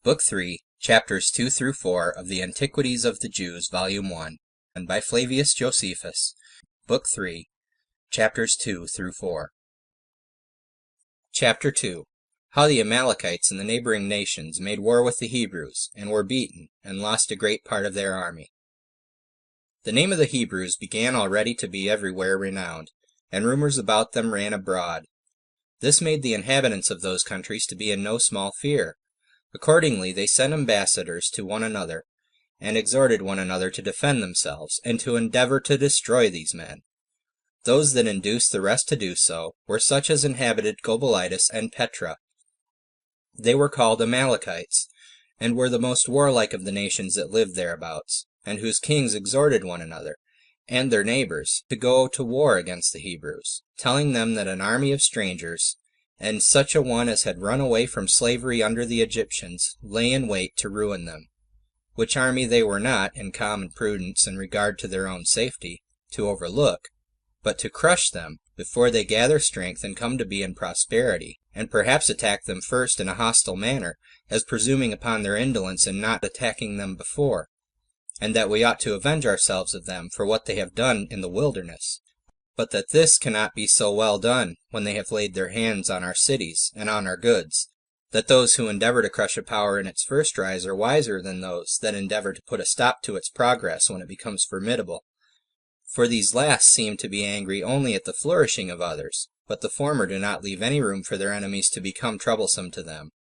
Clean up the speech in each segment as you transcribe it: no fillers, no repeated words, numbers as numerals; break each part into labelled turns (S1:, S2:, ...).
S1: Book 3, Chapters 2 through 4 of the Antiquities of the Jews, Volume 1, and by Flavius Josephus. Book 3, Chapters 2 through 4. Chapter 2. How the Amalekites and the neighboring nations made war with the Hebrews, and were beaten, and lost a great part of their army. The name of the Hebrews began already to be everywhere renowned, and rumors about them ran abroad. This made the inhabitants of those countries to be in no small fear. Accordingly, they sent ambassadors to one another, and exhorted one another to defend themselves, and to endeavor to destroy these men. Those that induced the rest to do so were such as inhabited Complied and Petra. They were called Amalekites, and were the most warlike of the nations that lived thereabouts, and whose kings exhorted one another, and their neighbors, to go to war against the Hebrews, telling them that an army of strangers, and such a one as had run away from slavery under the Egyptians, lay in wait to ruin them, which army they were not, in common prudence and regard to their own safety, to overlook, but to crush them before they gather strength and come to be in prosperity, and perhaps attack them first in a hostile manner, as presuming upon their indolence in not attacking them before, and that we ought to avenge ourselves of them for what they have done in the wilderness, but that this cannot be so well done when they have laid their hands on our cities and on our goods, that those who endeavor to crush a power in its first rise are wiser than those that endeavor to put a stop to its progress when it becomes formidable. For these last seem to be angry only at the flourishing of others, but the former do not leave any room for their enemies to become troublesome to them.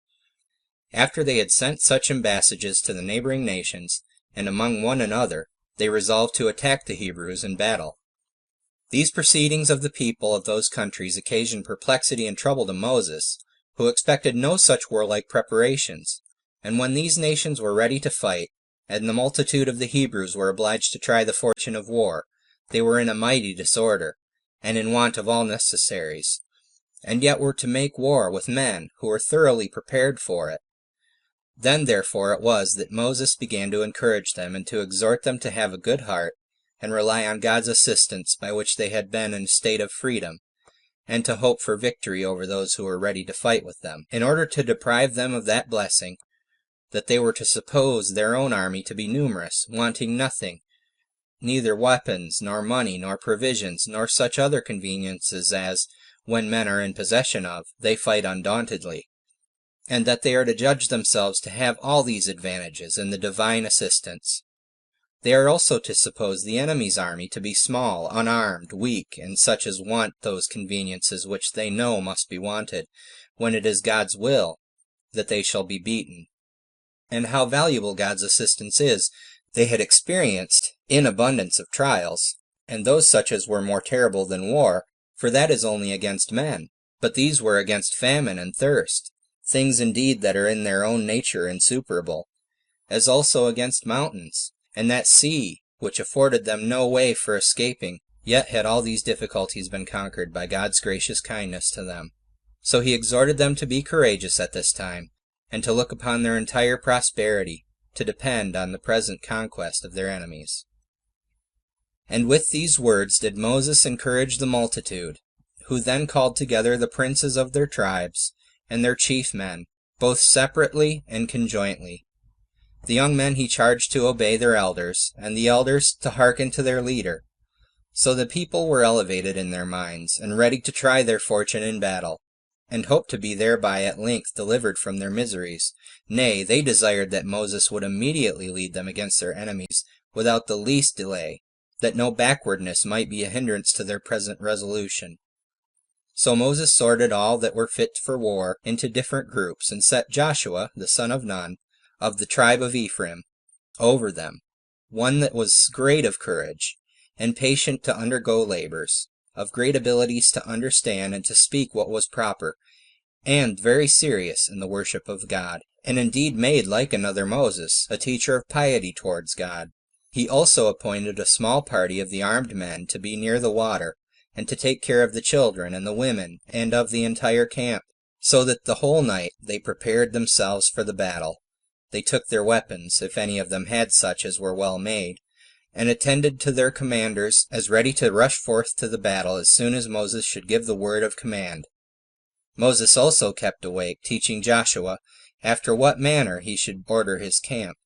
S1: After they had sent such embassages to the neighboring nations, and among one another, they resolved to attack the Hebrews in battle. These proceedings of the people of those countries occasioned perplexity and trouble to Moses, who expected no such warlike preparations. And when these nations were ready to fight, and the multitude of the Hebrews were obliged to try the fortune of war, they were in a mighty disorder, and in want of all necessaries, and yet were to make war with men who were thoroughly prepared for it. Then therefore it was that Moses began to encourage them, and to exhort them to have a good heart, and rely on God's assistance, by which they had been in a state of freedom, and to hope for victory over those who were ready to fight with them, in order to deprive them of that blessing, that they were to suppose their own army to be numerous, wanting nothing, neither weapons, nor money, nor provisions, nor such other conveniences as, when men are in possession of, they fight undauntedly, and that they are to judge themselves to have all these advantages in the divine assistance. They are also to suppose the enemy's army to be small, unarmed, weak, and such as want those conveniences which they know must be wanted, when it is God's will that they shall be beaten. And how valuable God's assistance is, they had experienced in abundance of trials, and those such as were more terrible than war, for that is only against men, but these were against famine and thirst, things indeed that are in their own nature insuperable, as also against mountains, and that sea, which afforded them no way for escaping, yet had all these difficulties been conquered by God's gracious kindness to them. So he exhorted them to be courageous at this time, and to look upon their entire prosperity, to depend on the present conquest of their enemies. And with these words did Moses encourage the multitude, who then called together the princes of their tribes, and their chief men, both separately and conjointly. The young men he charged to obey their elders, and the elders to hearken to their leader. So the people were elevated in their minds, and ready to try their fortune in battle, and hoped to be thereby at length delivered from their miseries. Nay, they desired that Moses would immediately lead them against their enemies, without the least delay, that no backwardness might be a hindrance to their present resolution. So Moses sorted all that were fit for war into different groups, and set Joshua, the son of Nun, of the tribe of Ephraim, over them, one that was great of courage, and patient to undergo labors, of great abilities to understand and to speak what was proper, and very serious in the worship of God, and indeed made like another Moses, a teacher of piety towards God. He also appointed a small party of the armed men to be near the water, and to take care of the children and the women, and of the entire camp, so that the whole night they prepared themselves for the battle. They took their weapons, if any of them had such as were well made, and attended to their commanders, as ready to rush forth to the battle as soon as Moses should give the word of command. Moses also kept awake, teaching Joshua, after what manner he should order his camp.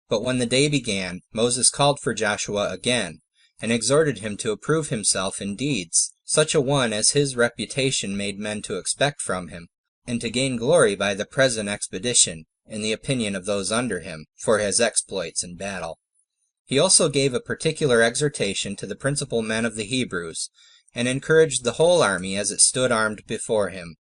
S1: But when the day began, Moses called for Joshua again, and exhorted him to approve himself in deeds, such a one as his reputation made men to expect from him, and to gain glory by the present expedition, in the opinion of those under him, for his exploits in battle. He also gave a particular exhortation to the principal men of the Hebrews, and encouraged the whole army as it stood armed before him.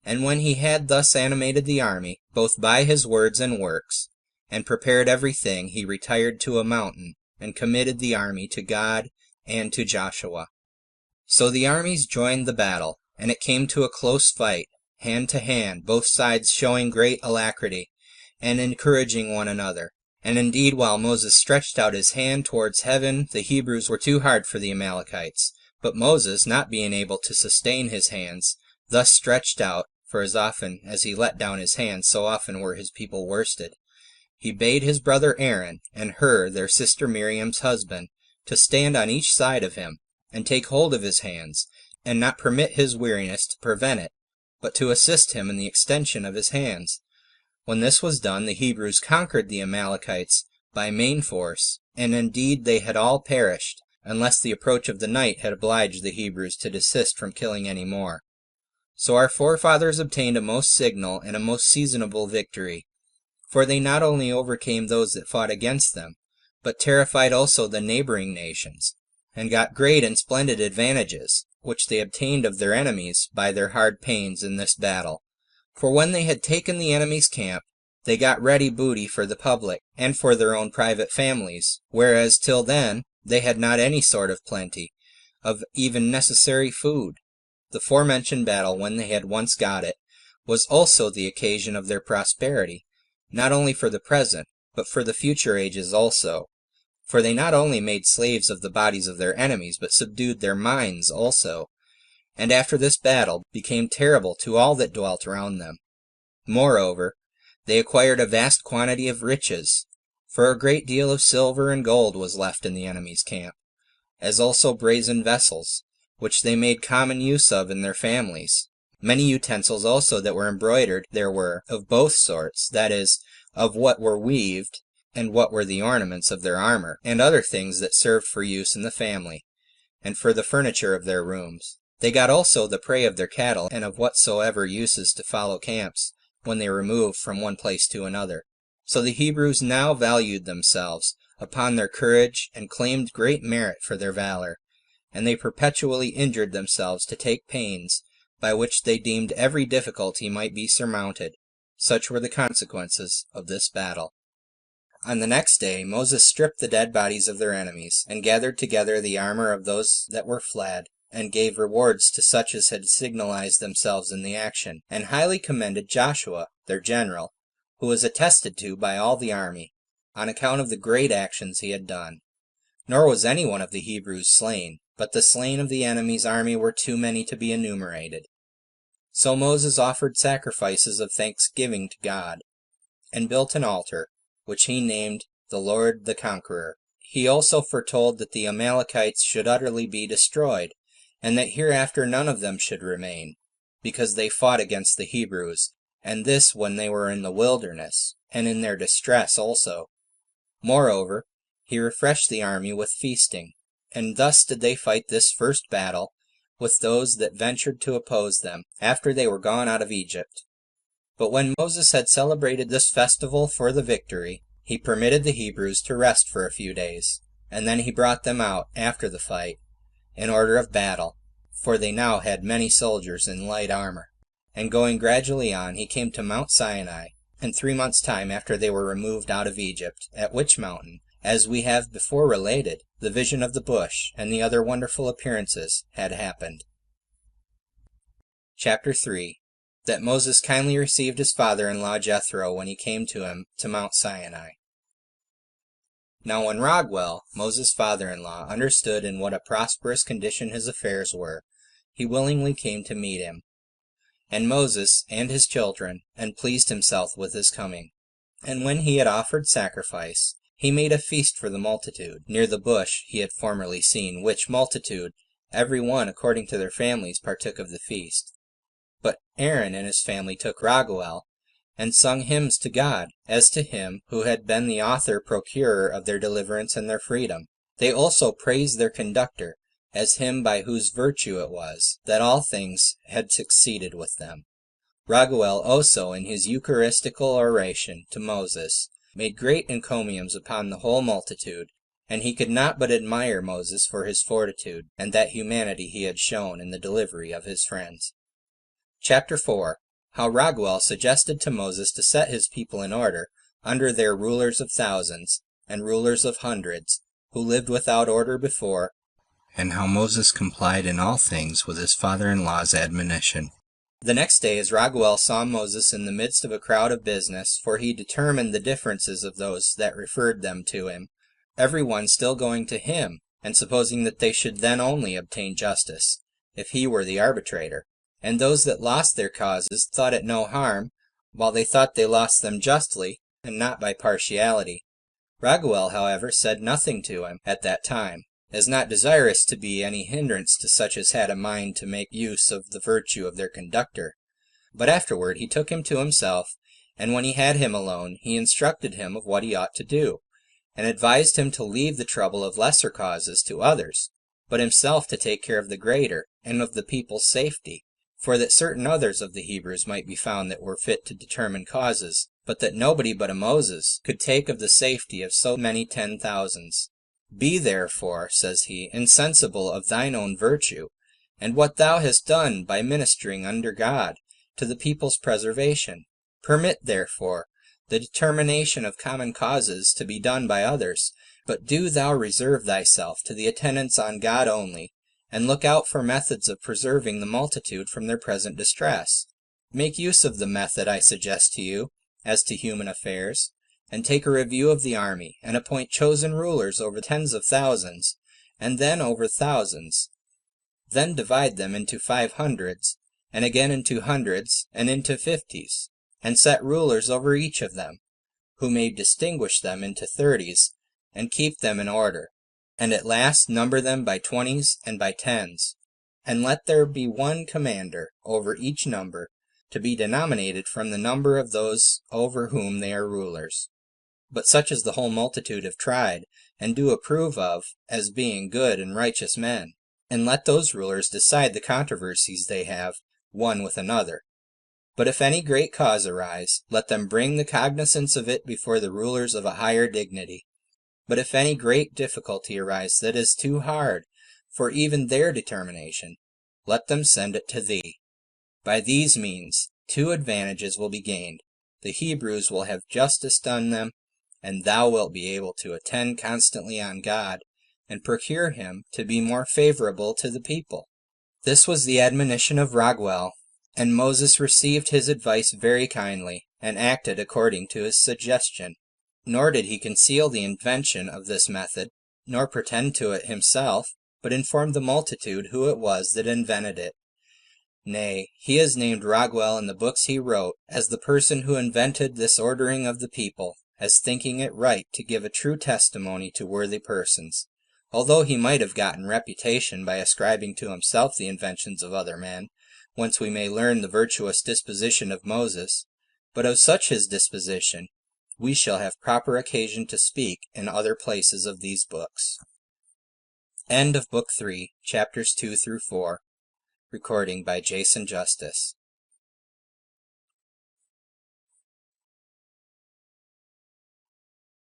S1: And when he had thus animated the army, both by his words and works, and prepared everything, he retired to a mountain, and committed the army to God and to Joshua. So the armies joined the battle, and it came to a close fight, hand to hand, both sides showing great alacrity, and encouraging one another. And indeed, while Moses stretched out his hand towards heaven, the Hebrews were too hard for the Amalekites. But Moses, not being able to sustain his hands, thus stretched out, for as often as he let down his hands, so often were his people worsted. He bade his brother Aaron, and Hur, their sister Miriam's husband, to stand on each side of him, and take hold of his hands, and not permit his weariness to prevent it, but to assist him in the extension of his hands. When this was done, the Hebrews conquered the Amalekites by main force, and indeed they had all perished, unless the approach of the night had obliged the Hebrews to desist from killing any more. So our forefathers obtained a most signal and a most seasonable victory, for they not only overcame those that fought against them, but terrified also the neighboring nations, and got great and splendid advantages, which they obtained of their enemies by their hard pains in this battle. For when they had taken the enemy's camp, they got ready booty for the public, and for their own private families, whereas till then they had not any sort of plenty, of even necessary food. The forementioned battle, when they had once got it, was also the occasion of their prosperity, not only for the present, but for the future ages also. For they not only made slaves of the bodies of their enemies, but subdued their minds also, and after this battle became terrible to all that dwelt around them. Moreover, they acquired a vast quantity of riches, for a great deal of silver and gold was left in the enemy's camp, as also brazen vessels, which they made common use of in their families. Many utensils also that were embroidered there were, of both sorts, that is, of what were weaved, and what were the ornaments of their armor, and other things that served for use in the family, and for the furniture of their rooms. They got also the prey of their cattle, and of whatsoever uses to follow camps, when they removed from one place to another. So the Hebrews now valued themselves upon their courage, and claimed great merit for their valor, and they perpetually injured themselves to take pains, by which they deemed every difficulty might be surmounted. Such were the consequences of this battle. On the next day Moses stripped the dead bodies of their enemies, and gathered together the armor of those that were fled, and gave rewards to such as had signalized themselves in the action, and highly commended Joshua, their general, who was attested to by all the army, on account of the great actions he had done. Nor was any one of the Hebrews slain, but the slain of the enemy's army were too many to be enumerated. So Moses offered sacrifices of thanksgiving to God, and built an altar, which he named the Lord the Conqueror. He also foretold that the Amalekites should utterly be destroyed, and that hereafter none of them should remain, because they fought against the Hebrews, and this when they were in the wilderness, and in their distress also. Moreover, he refreshed the army with feasting, and thus did they fight this first battle with those that ventured to oppose them, after they were gone out of Egypt. But when Moses had celebrated this festival for the victory, he permitted the Hebrews to rest for a few days, and then he brought them out after the fight, in order of battle, for they now had many soldiers in light armor. And going gradually on, he came to Mount Sinai, in 3 months' time after they were removed out of Egypt, at which mountain, as we have before related, the vision of the bush and the other wonderful appearances had happened. Chapter 3. That Moses kindly received his father-in-law Jethro when he came to him to Mount Sinai. Now when Raguel, Moses' father-in-law, understood in what a prosperous condition his affairs were, he willingly came to meet him, and Moses and his children, and pleased himself with his coming. And when he had offered sacrifice, he made a feast for the multitude, near the bush he had formerly seen, which multitude, every one according to their families, partook of the feast. But Aaron and his family took Raguel, and sung hymns to God, as to him who had been the author-procurer of their deliverance and their freedom. They also praised their conductor, as him by whose virtue it was that all things had succeeded with them. Raguel also, in his Eucharistical oration to Moses, made great encomiums upon the whole multitude, and he could not but admire Moses for his fortitude, and that humanity he had shown in the delivery of his friends. Chapter 4. How Raguel suggested to Moses to set his people in order, under their rulers of thousands, and rulers of hundreds, who lived without order before, and how Moses complied in all things with his father-in-law's admonition. The next day, as Raguel saw Moses in the midst of a crowd of business, for he determined the differences of those that referred them to him, every one still going to him, and supposing that they should then only obtain justice, if he were the arbitrator, and those that lost their causes thought it no harm, while they thought they lost them justly, and not by partiality. Raguel, however, said nothing to him at that time, as not desirous to be any hindrance to such as had a mind to make use of the virtue of their conductor. But afterward he took him to himself, and when he had him alone, he instructed him of what he ought to do, and advised him to leave the trouble of lesser causes to others, but himself to take care of the greater, and of the people's safety, for that certain others of the Hebrews might be found that were fit to determine causes, but that nobody but a Moses could take of the safety of so many 10,000s. Be therefore, says he, insensible of thine own virtue, and what thou hast done by ministering under God to the people's preservation. Permit, therefore, the determination of common causes to be done by others, but do thou reserve thyself to the attendance on God only, and look out for methods of preserving the multitude from their present distress. Make use of the method I suggest to you, as to human affairs, and take a review of the army, and appoint chosen rulers over tens of thousands, and then over thousands. Then divide them into 500s, and again into hundreds, and into 50s, and set rulers over each of them, who may distinguish them into 30s, and keep them in order, and at last number them by 20s and by 10s, and let there be one commander over each number, to be denominated from the number of those over whom they are rulers. But such as the whole multitude have tried, and do approve of, as being good and righteous men, and let those rulers decide the controversies they have one with another. But if any great cause arise, let them bring the cognizance of it before the rulers of a higher dignity. But if any great difficulty arise that is too hard for even their determination, let them send it to thee. By these means 2 advantages will be gained. The Hebrews will have justice done them, and thou wilt be able to attend constantly on God, and procure him to be more favorable to the people. This was the admonition of Raguel, and Moses received his advice very kindly, and acted according to his suggestion. Nor did he conceal the invention of this method, nor pretend to it himself, but informed the multitude who it was that invented it. Nay, he is named Raguel in the books he wrote as the person who invented this ordering of the people, as thinking it right to give a true testimony to worthy persons, although he might have gotten reputation by ascribing to himself the inventions of other men, whence we may learn the virtuous disposition of Moses. But of such his disposition we shall have proper occasion to speak in other places of these books. End of Book 3, Chapters 2 through 4. Recording by Jason Justice.